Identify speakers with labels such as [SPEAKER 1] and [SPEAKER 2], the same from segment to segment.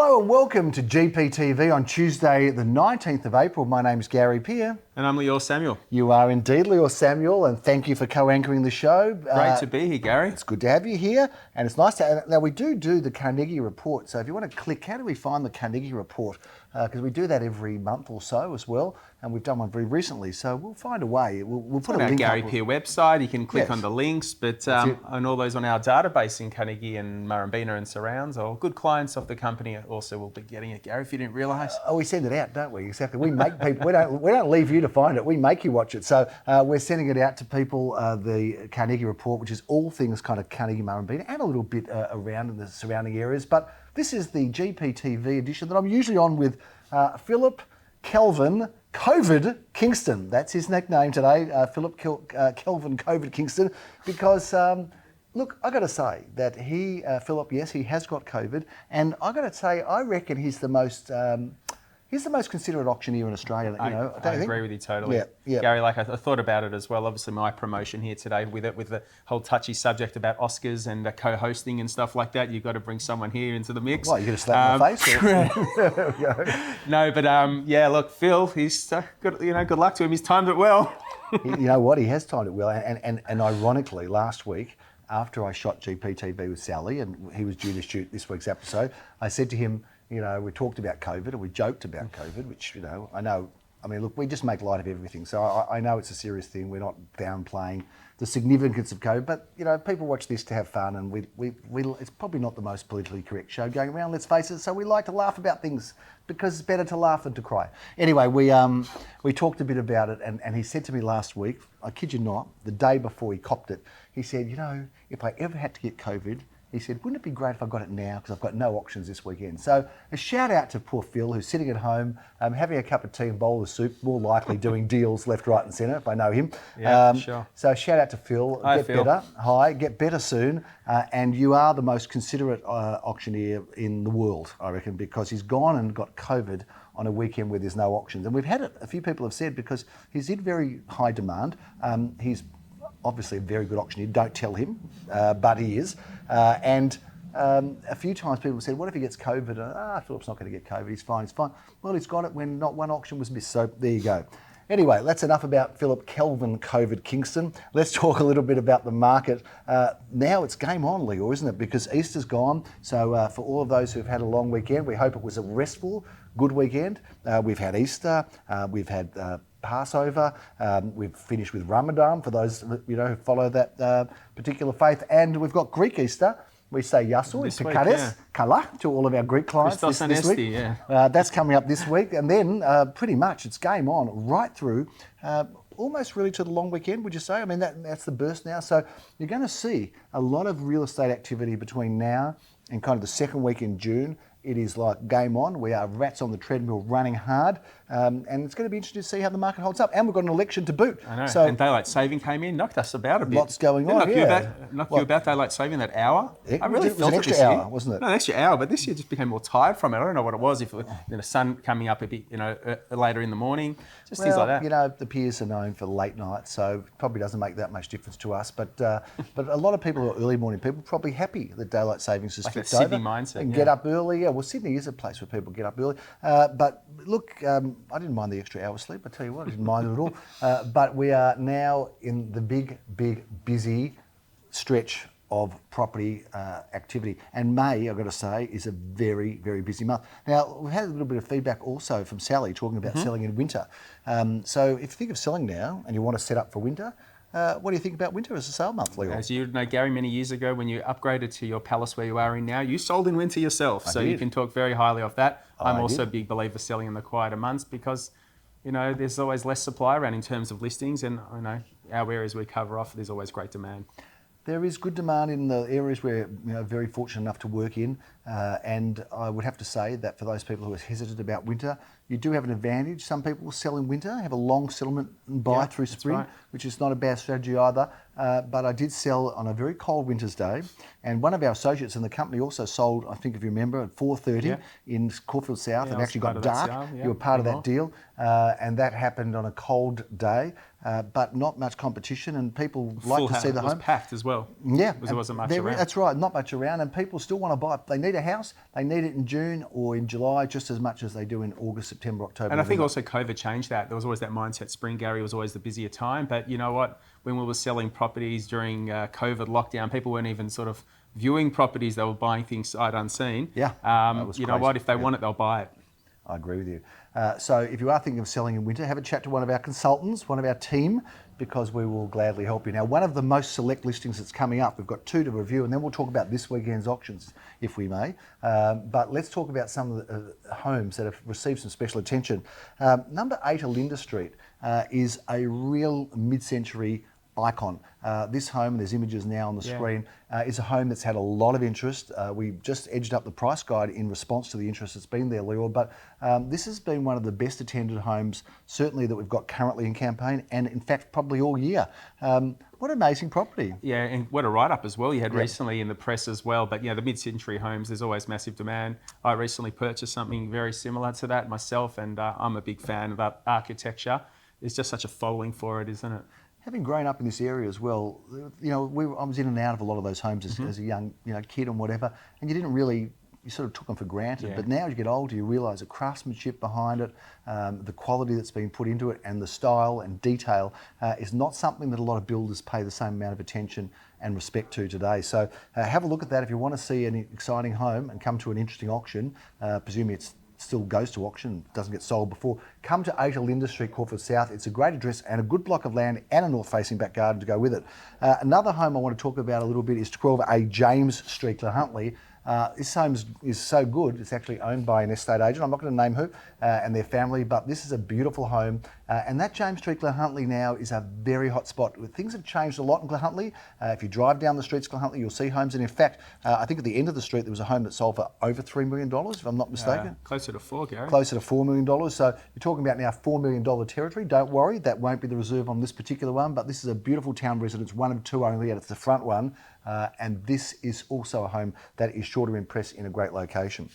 [SPEAKER 1] Hello and welcome to GPTV on Tuesday the 19th of April. My name's Gary Peer.
[SPEAKER 2] And I'm Leor Samuel.
[SPEAKER 1] You are indeed Leor Samuel, and thank you for co-anchoring the show.
[SPEAKER 2] Great to be here, Gary.
[SPEAKER 1] It's good to have you here, and it's nice to... Now, we do the Carnegie report, so if you want to click, how do we find the Carnegie report? Because we do that every month or so as well, and we've done one very recently, so we'll find a way. We'll put a link
[SPEAKER 2] on our Gary Peer website. You can click on the links, but and all those on our database in Carnegie and Murrumbina and surrounds, or good clients of the company also will be getting it, Gary, if you didn't realise.
[SPEAKER 1] Oh, we send it out, don't we? Exactly. We make people... We don't leave you to find it. We make you watch it. So we're sending it out to people, the Carnegie report, which is all things kind of Carnegie Murrumbina and a little bit around in the surrounding areas. But this is the GPTV edition that I'm usually on with Philip Kelvin COVID Kingston. That's his nickname today, Philip Kelvin COVID Kingston, because... Look, I got to say that Philip, yes, he has got COVID, and I got to say, I reckon he's the most considerate auctioneer in Australia.
[SPEAKER 2] I agree with you totally. Yeah. Gary, I thought about it as well. Obviously, my promotion here today with the whole touchy subject about Oscars and co-hosting and stuff like that. You've got to bring someone here into the mix.
[SPEAKER 1] Well, you're going to slap my face. There we go.
[SPEAKER 2] No, but look, Phil, he's good luck to him. He's timed it well.
[SPEAKER 1] You know what? He has timed it well, and ironically, last week, after I shot GPTV with Sally, and he was due to shoot this week's episode, I said to him, we talked about COVID and we joked about COVID, which, I know, look, we just make light of everything. So I know it's a serious thing. We're not downplaying the significance of COVID, but, people watch this to have fun, and it's probably not the most politically correct show going around, let's face it. So we like to laugh about things because it's better to laugh than to cry. Anyway, we talked a bit about it, and he said to me last week, I kid you not, the day before he copped it, he said, if I ever had to get COVID, he said, wouldn't it be great if I got it now because I've got no auctions this weekend? So a shout out to poor Phil, who's sitting at home, having a cup of tea and bowl of soup, more likely doing deals left, right and centre, if I know him.
[SPEAKER 2] Yeah, sure.
[SPEAKER 1] So shout out to Phil.
[SPEAKER 2] Hi,
[SPEAKER 1] get
[SPEAKER 2] Phil.
[SPEAKER 1] better. Hi, get better soon. And you are the most considerate auctioneer in the world, I reckon, because he's gone and got COVID on a weekend where there's no auctions. And we've had it, a few people have said, because he's in very high demand. He's obviously a very good auctioneer, don't tell him, but he is. And a few times people said, what if he gets COVID? Philip's not going to get COVID, he's fine. Well, he's got it when not one auction was missed, so there you go. Anyway, that's enough about Philip Kelvin COVID Kingston. Let's talk a little bit about the market. Now it's game on, Leo, isn't it? Because Easter's gone, so for all of those who've had a long weekend, we hope it was a restful, good weekend. We've had Easter, we've had Passover, we've finished with Ramadan for those who follow that particular faith, and we've got Greek Easter. We say Yasu, Pikades, Kala to all of our Greek clients this week. That's coming up this week, and then pretty much it's game on right through, almost really to the long weekend, would you say? That's the burst now. So you're going to see a lot of real estate activity between now and kind of the second week in June. It is like game on. We are rats on the treadmill running hard. And it's going to be interesting to see how the market holds up. And we've got an election to boot.
[SPEAKER 2] I know. So, and daylight saving came in, knocked us about a bit.
[SPEAKER 1] Lots going on,
[SPEAKER 2] Knocked you about daylight saving that hour.
[SPEAKER 1] I really felt it this year. It was an extra hour, wasn't it?
[SPEAKER 2] No, an extra hour, but this year just became more tired from it. I don't know what it was. If the sun coming up a bit, later in the morning, just things like that.
[SPEAKER 1] The peers are known for late nights, so it probably doesn't make that much difference to us. But a lot of people who are early morning people are probably happy that daylight savings has flipped over.
[SPEAKER 2] Sydney mindset.
[SPEAKER 1] And get up early. Yeah, well, Sydney is a place where people get up early. But look, I didn't mind the extra hour sleep. I tell you what, I didn't mind it at all. But we are now in the big, busy stretch of property activity. And May, I've got to say, is a very, very busy month. Now, we've had a little bit of feedback also from Sally talking about selling in winter. So if you think of selling now and you want to set up for winter, what do you think about winter as a sale month, Leo?
[SPEAKER 2] As you know, Gary, many years ago when you upgraded to your palace where you are in now, you sold in winter yourself. So you can talk very highly of that. I'm also a big believer selling in the quieter months because, there's always less supply around in terms of listings, and our areas we cover off, there's always great demand.
[SPEAKER 1] There is good demand in the areas we're very fortunate enough to work in, and I would have to say that for those people who are hesitant about winter, you do have an advantage. Some people will sell in winter, have a long settlement and buy through spring, which is not a bad strategy either. But I did sell on a very cold winter's day, and one of our associates in the company also sold, I think if you remember, at 4:30 in Caulfield South, and actually got dark. You were part of that deal, and that happened on a cold day, but not much competition, and people like to see the home.
[SPEAKER 2] It was packed as well.
[SPEAKER 1] Yeah.
[SPEAKER 2] There wasn't much around.
[SPEAKER 1] That's right, not much around, and people still want to buy. They need a house, they need it in June or in July just as much as they do in August, September, October.
[SPEAKER 2] And I think also COVID changed that. There was always that mindset. Spring, Gary, was always the busier time, but you know what? When we were selling properties during COVID lockdown, people weren't even sort of viewing properties. They were buying things sight unseen.
[SPEAKER 1] Yeah.
[SPEAKER 2] You know what? If they want it, they'll buy it.
[SPEAKER 1] I agree with you. So if you are thinking of selling in winter, have a chat to one of our consultants, one of our team, because we will gladly help you. Now, one of the most select listings that's coming up, we've got 2 to review, and then we'll talk about this weekend's auctions, if we may. But let's talk about some of the homes that have received some special attention. Number 8 Olinda Street is a real mid-century icon. This home, there's images now on the screen, is a home that's had a lot of interest. We just edged up the price guide in response to the interest that's been there, Leo, but this has been one of the best attended homes, certainly that we've got currently in campaign, and in fact probably all year. What an amazing property.
[SPEAKER 2] Yeah, and what a write-up as well you had recently in the press as well. But yeah, the mid-century homes, there's always massive demand. I recently purchased something very similar to that myself, and I'm a big fan of that architecture. There's just such a following for it, isn't it?
[SPEAKER 1] Having grown up in this area as well, you know, I was in and out of a lot of those homes as a young, kid and whatever, and you didn't really, you sort of took them for granted. But now as you get older, you realise the craftsmanship behind it, the quality that's been put into it, and the style and detail is not something that a lot of builders pay the same amount of attention and respect to today. So have a look at that if you want to see an exciting home and come to an interesting auction. Presumably it's still goes to auction, doesn't get sold before. Come to 8 Olinda Street, Caulfield South. It's a great address and a good block of land and a north-facing back garden to go with it. Another home I want to talk about a little bit is 12A James Street, Glen Huntly. This home is so good, it's actually owned by an estate agent. I'm not going to name who and their family, but this is a beautiful home. And that James Street, Glen Huntly now is a very hot spot. Things have changed a lot in Glen Huntly. If you drive down the streets of Glen Huntly, you'll see homes. And in fact, I think at the end of the street, there was a home that sold for over $3 million, if I'm not mistaken.
[SPEAKER 2] Closer to 4, Gary.
[SPEAKER 1] Closer to $4 million. So you're talking about now $4 million territory. Don't worry, that won't be the reserve on this particular one, but this is a beautiful town residence, 1 of 2 only, and it's the front one. And this is also a home that is sure to impress in a great location.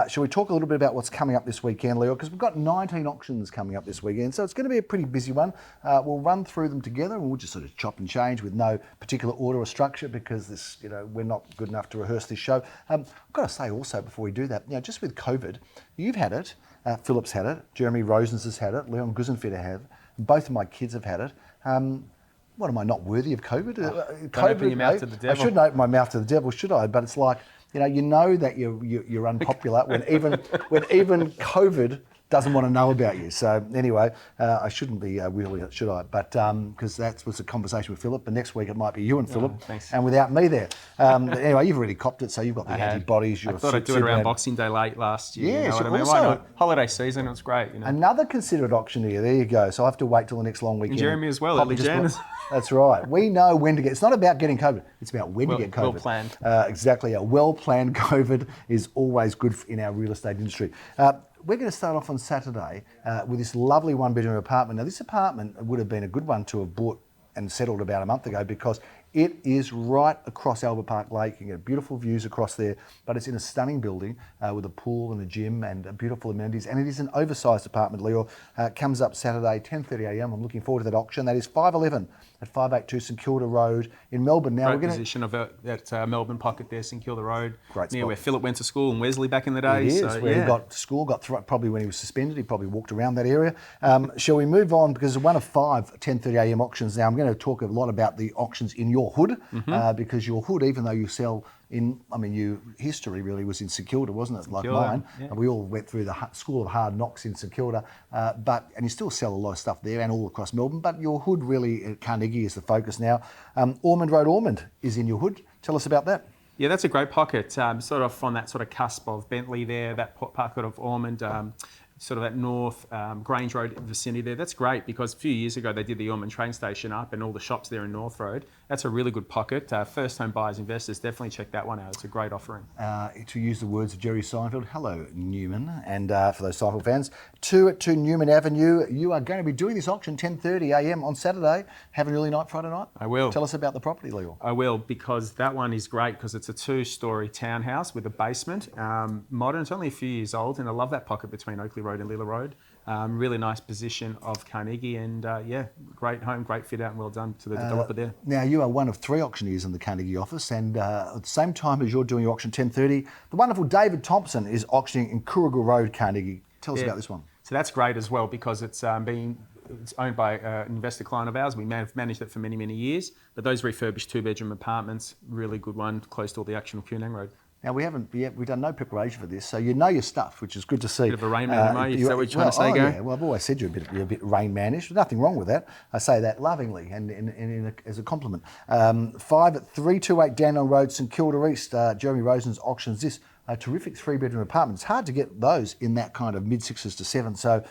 [SPEAKER 1] Shall we talk a little bit about what's coming up this weekend, Leo? Because we've got 19 auctions coming up this weekend, so it's going to be a pretty busy one. We'll run through them together, and we'll just sort of chop and change with no particular order or structure because this, we're not good enough to rehearse this show. I've got to say also before we do that, just with COVID, you've had it, Philip's had it, Jeremy Rosens has had it, Leon Guzenfitter have, both of my kids have had it. What, am I not worthy of COVID?
[SPEAKER 2] Don't open your mouth to the devil.
[SPEAKER 1] I shouldn't open my mouth to the devil, should I? But it's like, you know that you're unpopular when even COVID doesn't want to know about you. So anyway, I shouldn't be wheeling it, should I? But because that was a conversation with Philip, but next week it might be you and Philip, and without me there. Anyway, you've already copped it, so you've got the antibodies.
[SPEAKER 2] I thought I'd do it around Boxing Day late last year.
[SPEAKER 1] Yeah,
[SPEAKER 2] you know what I mean? Why not? Holiday season, it was great.
[SPEAKER 1] Another considered auctioneer. There you go. So I have to wait till the next long weekend.
[SPEAKER 2] And Jeremy as well, early Jan.
[SPEAKER 1] That's right. We know when to get. It's not about getting COVID. It's about when to get COVID.
[SPEAKER 2] Well planned.
[SPEAKER 1] Exactly. A well-planned COVID is always good in our real estate industry. We're going to start off on Saturday with this lovely one-bedroom apartment. Now, this apartment would have been a good one to have bought and settled about a month ago because it is right across Albert Park Lake. You can get beautiful views across there, but it's in a stunning building with a pool and a gym and beautiful amenities. And it is an oversized apartment, Leo. Comes up Saturday, 10:30am. I'm looking forward to that auction. That is 511 at 582 St Kilda Road in Melbourne. Now,
[SPEAKER 2] great position of that Melbourne pocket there, St Kilda Road.
[SPEAKER 1] Great
[SPEAKER 2] near
[SPEAKER 1] spot.
[SPEAKER 2] where Philip went to school and Wesley back in the day.
[SPEAKER 1] It is, where he got to school, probably when he was suspended, he probably walked around that area. Shall we move on? Because one of 5 10:30am auctions. Now, I'm going to talk a lot about the auctions in your hood, because your hood, even though you sell your history really was in St Kilda, wasn't it? Like mine. Yeah. We all went through the School of Hard Knocks in St Kilda, and you still sell a lot of stuff there and all across Melbourne, but your hood really at Carnegie is the focus now. Ormond Road, Ormond is in your hood. Tell us about that.
[SPEAKER 2] Yeah, that's a great pocket, sort of on that sort of cusp of Bentleigh there, that pocket of Ormond. sort of that north Grange Road vicinity there. That's great because a few years ago they did the Ormond train station up and all the shops there in North Road. That's a really good pocket. First home buyers, investors, definitely check that one out. It's a great offering.
[SPEAKER 1] To use the words of Jerry Seinfeld, hello Newman, and for those Seinfeld fans, 2 at 2 Newman Avenue. You are going to be doing this auction 10:30 a.m. on Saturday. Have an early night Friday night?
[SPEAKER 2] I will.
[SPEAKER 1] Tell us about the property, Leo.
[SPEAKER 2] I will, because that one is great because it's a 2-storey townhouse with a basement. Modern, it's only a few years old, and I love that pocket between Oakley Road and Lilla Road. Really nice position of Carnegie, and great home, great fit out, and well done to the developer there.
[SPEAKER 1] Now, you are one of 3 auctioneers in the Carnegie office, and at the same time as you're doing your auction 10:30, the wonderful David Thompson is auctioning in Coorigil Road, Carnegie. Tell us about this one.
[SPEAKER 2] So that's great as well because it's owned by an investor client of ours. We have managed it for many, many years, but those refurbished 2-bedroom apartments, really good one, close to all the action of Woornack Road.
[SPEAKER 1] Now, we've done no preparation for this, so you know your stuff, which is good to see.
[SPEAKER 2] Bit of a Rain Man, mate. Is that what you're trying to say, Gary?
[SPEAKER 1] Yeah. Well, I've always said you're a bit Rain Man-ish. There's nothing wrong with that. I say that lovingly and as a compliment. 5 at 328 Dandenong Road, St Kilda East. Jeremy Rosen's auctions this. A terrific 3-bedroom apartment. It's hard to get those in that kind of mid-6s to 7, so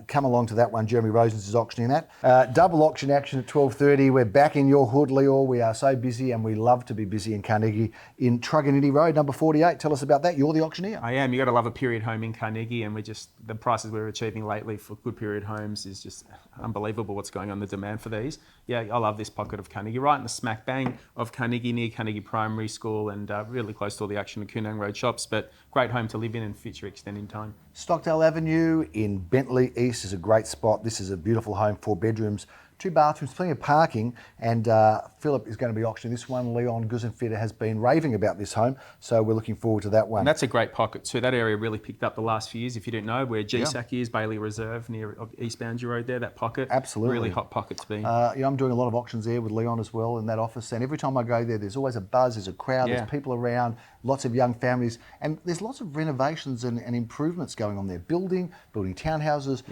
[SPEAKER 1] come along to that one. Jeremy Rosens is auctioning that. Double auction action at 12:30. We're back in your hood, Leo. We are so busy, and we love to be busy in Carnegie in Truganini Road, number 48. Tell us about that. You're the auctioneer.
[SPEAKER 2] I am. You got to love a period home in Carnegie, and the prices we're achieving lately for good period homes is just unbelievable. What's going on, the demand for these. Yeah, I love this pocket of Carnegie, right in the smack bang of Carnegie, near Carnegie Primary School, and really close to all the action of Woornack Road shops, but great home to live in and future extending time.
[SPEAKER 1] Stockdale Avenue in Bentleigh East is a great spot. This is a beautiful home, 4 bedrooms, 2 bathrooms, plenty of parking, and Philip is going to be auctioning this one. Leon Guzenfitter has been raving about this home, so we're looking forward to that one.
[SPEAKER 2] And that's a great pocket too. That area really picked up the last few years. If you didn't know, where GSAC is, Bailey Reserve, near East Boundary Road there, that pocket.
[SPEAKER 1] Absolutely.
[SPEAKER 2] Really hot pocket to be.
[SPEAKER 1] I'm doing a lot of auctions there with Leon as well in that office, and every time I go there, there's always a buzz, there's a crowd, there's people around, lots of young families, and there's lots of renovations and improvements going on there. Building townhouses,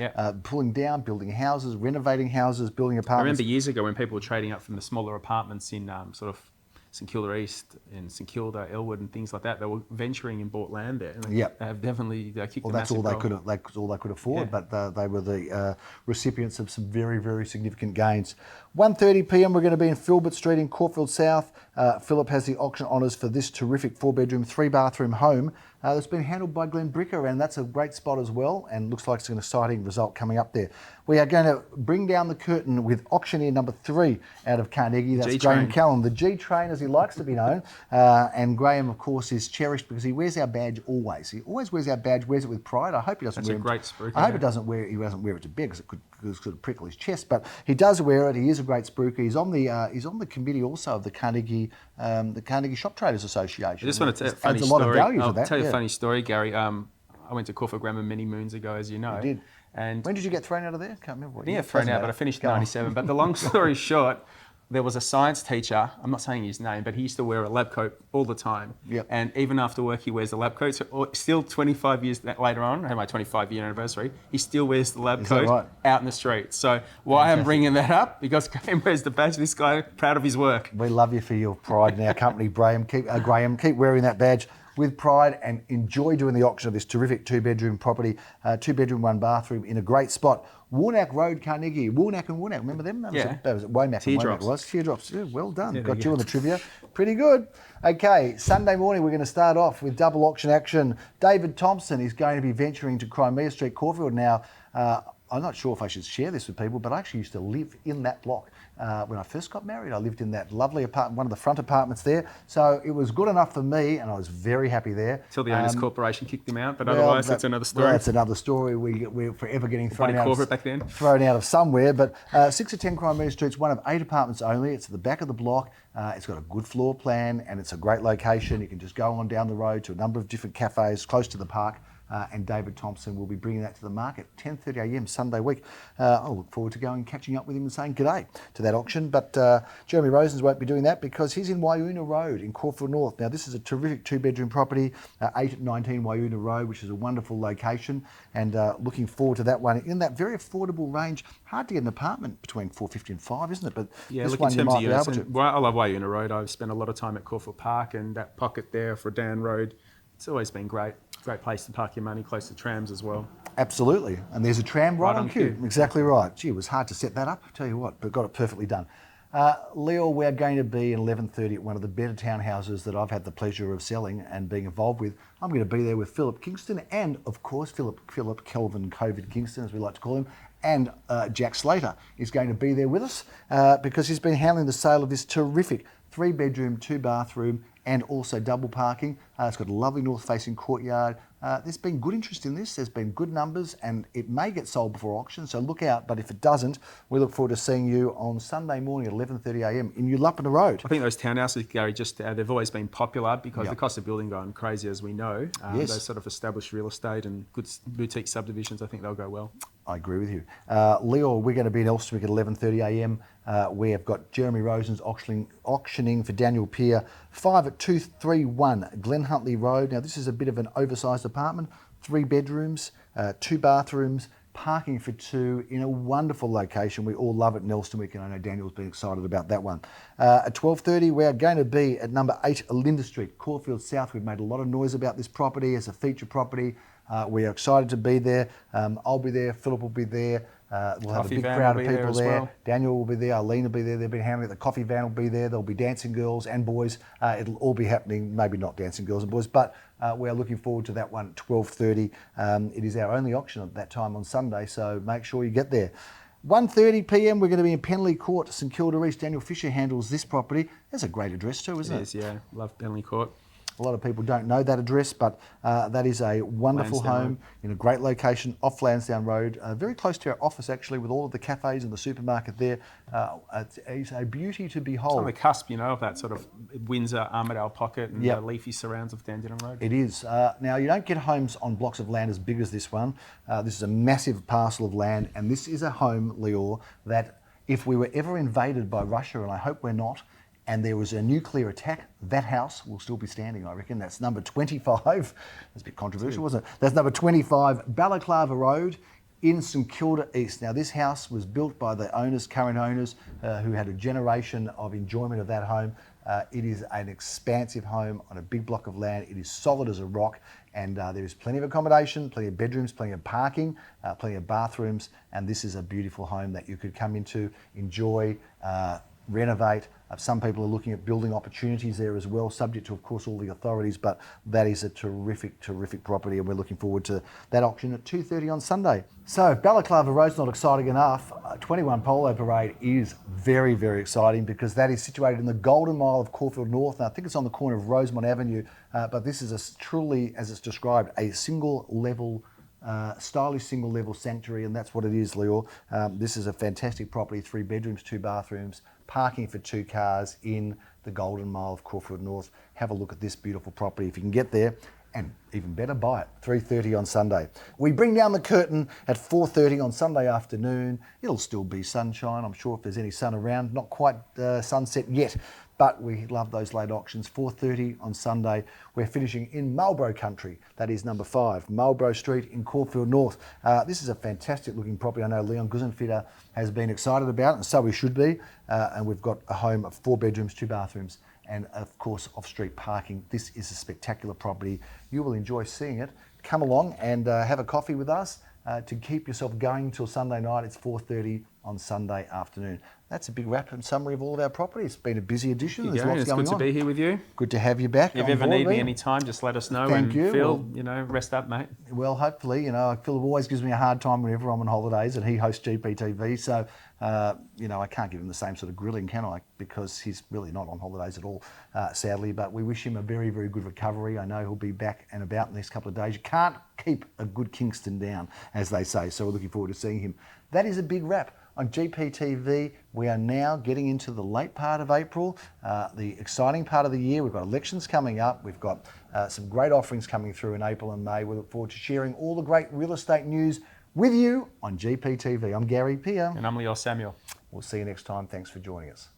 [SPEAKER 1] pulling down, building houses, renovating houses, building apartments.
[SPEAKER 2] I remember years ago when people were trading up from the smaller apartments in sort of St Kilda East and St Kilda, Elwood and things like that. They were venturing and bought land there. And they have definitely kicked
[SPEAKER 1] that's all they could. That's all they could afford. But they were the recipients of some very, very significant gains. 1:30 p.m. We're going to be in Filbert Street in Caulfield South. Philip has the auction honours for this terrific 4-bedroom, 3-bathroom home that's been handled by Glen, and that's a great spot as well. And looks like it's an exciting result coming up there. We are going to bring down the curtain with auctioneer number 3 out of Carnegie. That's Graham Callan, the G Train as he likes to be known. And Graham, of course, is cherished because he wears our badge always. He always wears our badge, wears it with pride. I hope he doesn't wear it.
[SPEAKER 2] That's a great spruik.
[SPEAKER 1] I hope he doesn't wear it to bed because it could prickle his chest. But he does wear it. He is a great spruiker. He's on the committee also of the Carnegie Shop Traders Association.
[SPEAKER 2] I just want to tell a funny story. I'll tell you a funny story, Gary. I went to Caulfield Grammar many moons ago, as you know.
[SPEAKER 1] You did.
[SPEAKER 2] And
[SPEAKER 1] when did you get thrown out of there? Can't remember.
[SPEAKER 2] Thrown out, but I finished in 97. But the long story short, there was a science teacher, I'm not saying his name, but he used to wear a lab coat all the time.
[SPEAKER 1] Yep.
[SPEAKER 2] And even after work, he wears a lab coat. So still 25 years later on, I had my 25-year anniversary, he still wears the lab coat out in the street. So why I'm bringing that up? Because Graham wears the badge. This guy, proud of his work.
[SPEAKER 1] We love you for your pride in our company, Graham. Keep wearing that badge with pride and enjoy doing the auction of this terrific 2-bedroom property, 2-bedroom, 1-bathroom in a great spot. Woornack Road, Carnegie. Woornack, remember them? That was Womack.
[SPEAKER 2] Teardrops.
[SPEAKER 1] Teardrops. Yeah, well done. Got you on the trivia. Pretty good. Okay, Sunday morning we're going to start off with double auction action. David Thompson is going to be venturing to Crimea Street, Caulfield. Now, I'm not sure if I should share this with people, but I actually used to live in that block. When I first got married, I lived in that lovely apartment, one of the front apartments there. So it was good enough for me, and I was very happy there.
[SPEAKER 2] Till the owners' corporation kicked him out, but otherwise that's another story.
[SPEAKER 1] Well, that's another story. We're forever getting thrown out of somewhere. But 6 to 10 Crimea Street's one of 8 apartments only. It's at the back of the block. It's got a good floor plan, and it's a great location. You can just go on down the road to a number of different cafes close to the park. And David Thompson will be bringing that to the market 10:30 a.m. Sunday week. I'll look forward to going and catching up with him and saying g'day to that auction. But Jeremy Rosens won't be doing that because he's in Wyuna Road in Caulfield North. Now, this is a terrific 2-bedroom property, 8 at 19 Wyuna Road, which is a wonderful location. And looking forward to that one in that very affordable range. Hard to get an apartment between $450 and $5, isn't it? But
[SPEAKER 2] this one you might be able to. Well, I love Wyuna Road. I've spent a lot of time at Caulfield Park, and that pocket there for Dan Road, it's always been great. Great place to park your money, close to trams as well.
[SPEAKER 1] Absolutely. And there's a tram right on cue.
[SPEAKER 2] cue.
[SPEAKER 1] Exactly right. Gee, it was hard to set that up, I tell you what, but got it perfectly done. Leo, we're going to be at 11:30 at one of the better townhouses that I've had the pleasure of selling and being involved with. I'm going to be there with Philip Kingston and, of course, Philip Kelvin COVID Kingston, as we like to call him, and Jack Slater is going to be there with us because he's been handling the sale of this terrific 3-bedroom, 2-bathroom, and also double parking. It's got a lovely north-facing courtyard. There's been good interest in this. There's been good numbers, and it may get sold before auction, so look out. But if it doesn't, we look forward to seeing you on Sunday morning at 11:30 a.m. in Ulupna Road.
[SPEAKER 2] I think those townhouses, Gary, they've always been popular because the cost of building gone crazy, as we know.
[SPEAKER 1] Yes.
[SPEAKER 2] Those sort of established real estate and good boutique subdivisions, I think they'll go well.
[SPEAKER 1] I agree with you. Leo, we're going to be in Elsternwick at 11:30 a.m. We have got Jeremy Rosen's auctioning for Daniel Peer, 5 at 231 Glen Huntley Road. Now, this is a bit of an oversized apartment, 3 bedrooms, 2 bathrooms, parking for 2 in a wonderful location. We all love it in Elsternwick, and I know Daniel's been excited about that one. At 12:30, we are going to be at number 8 Olinda Street, Caulfield South. We've made a lot of noise about this property as a feature property. We are excited to be there. I'll be there. Philip will be there. We'll have a big crowd of people there. Well. Daniel will be there. Arlene will be there. They've been handling it. The coffee van will be there. There'll be dancing girls and boys. It'll all be happening. Maybe not dancing girls and boys, but we are looking forward to that one at 12:30. It is our only auction at that time on Sunday, so make sure you get there. 1:30 p.m. we're going to be in Penleigh Court, St Kilda East. Daniel Fisher handles this property. That's a great address too, isn't it?
[SPEAKER 2] It is, yeah. Love Penleigh Court.
[SPEAKER 1] A lot of people don't know that address, but that is a wonderful home in a great location off Lansdowne Road, very close to our office actually, with all of the cafes and the supermarket there. It's a beauty to behold.
[SPEAKER 2] It's on the cusp, of that sort of Windsor, Armidale pocket and the leafy surrounds of Dandenong Road.
[SPEAKER 1] It is. Now, you don't get homes on blocks of land as big as this one. This is a massive parcel of land, and this is a home, Lior, that if we were ever invaded by Russia, and I hope we're not, and there was a nuclear attack, that house will still be standing, I reckon. That's number 25. That's a bit controversial, wasn't it? That's number 25, Balaclava Road in St Kilda East. Now, this house was built by the owners, current owners, who had a generation of enjoyment of that home. It is an expansive home on a big block of land. It is solid as a rock, and there is plenty of accommodation, plenty of bedrooms, plenty of parking, plenty of bathrooms, and this is a beautiful home that you could come into, enjoy, renovate. Some people are looking at building opportunities there as well, subject to, of course, all the authorities, but that is a terrific, terrific property, and we're looking forward to that auction at 2:30 on Sunday. So if Balaclava Road's not exciting enough, 21 Polo Parade is very, very exciting because that is situated in the Golden Mile of Caulfield North, and I think it's on the corner of Rosemont Avenue, but this is truly, as it's described, a single-level stylish single-level sanctuary, and that's what it is, Leo. This is a fantastic property, 3 bedrooms, 2 bathrooms, parking for 2 cars in the Golden Mile of Caulfield North. Have a look at this beautiful property if you can get there, and even better, buy it. 3:30 on Sunday. We bring down the curtain at 4:30 on Sunday afternoon. It'll still be sunshine, I'm sure, if there's any sun around. Not quite sunset yet, but we love those late auctions. 4:30 on Sunday. We're finishing in Marlborough country. That is number 5, Marlborough Street in Caulfield North. This is a fantastic looking property. I know Leon Guzenfitter has been excited about it, and so we should be. And we've got a home of 4 bedrooms, 2 bathrooms, and of course off-street parking. This is a spectacular property. You will enjoy seeing it. Come along and have a coffee with us to keep yourself going till Sunday night. It's 4:30 on Sunday afternoon. That's a big wrap and summary of all of our properties. It's been a busy edition. There's lots going on.
[SPEAKER 2] It's good to be here with you.
[SPEAKER 1] Good to have you back.
[SPEAKER 2] If you ever need me any time, just let us know.
[SPEAKER 1] Thank you.
[SPEAKER 2] Phil, rest up, mate.
[SPEAKER 1] Well, hopefully, Phil always gives me a hard time whenever I'm on holidays, and he hosts GPTV, so, I can't give him the same sort of grilling, can I? Because he's really not on holidays at all, sadly, but we wish him a very, very good recovery. I know he'll be back and about in the next couple of days. You can't keep a good Kingston down, as they say, so we're looking forward to seeing him. That is a big wrap on GPTV. We are now getting into the late part of April, the exciting part of the year. We've got elections coming up. We've got some great offerings coming through in April and May. We look forward to sharing all the great real estate news with you on GPTV. I'm Gary Peer.
[SPEAKER 2] And I'm Leo Samuel.
[SPEAKER 1] We'll see you next time. Thanks for joining us.